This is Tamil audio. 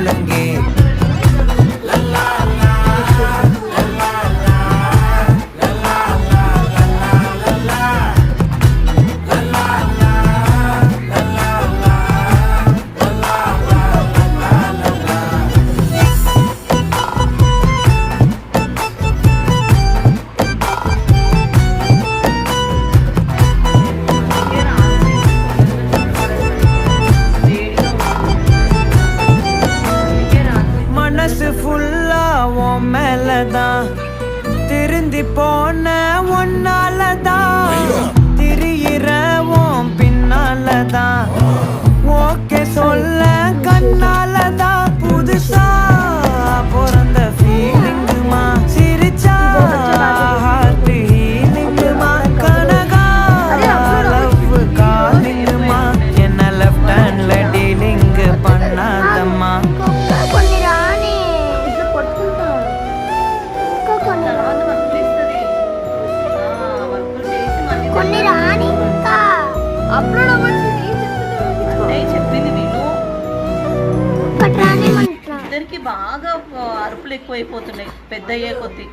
சொல்லுங்க மனசு ஃபுல்லா உன் மேலதான் திருந்தி போன ஒன்னாலதான் திரியிற உன் பின்னாலதான் ஓகே சொல்ல கண்ணாலதான் புதுசா பிறந்த ஃபீலிங்குமா சிரிச்சா ஹார்ட் ஹீலிங்குமா கனகா லவ் காலிங்குமா என்ன லெஃப்ட் ஹேண்ட்ல டீலிங் பண்ணாதம்மா చెప్పింది విను ఇద్దరికి బాగా అరుపులు ఎక్కువైపోతున్నాయి పెద్ద అయ్యే కొద్ది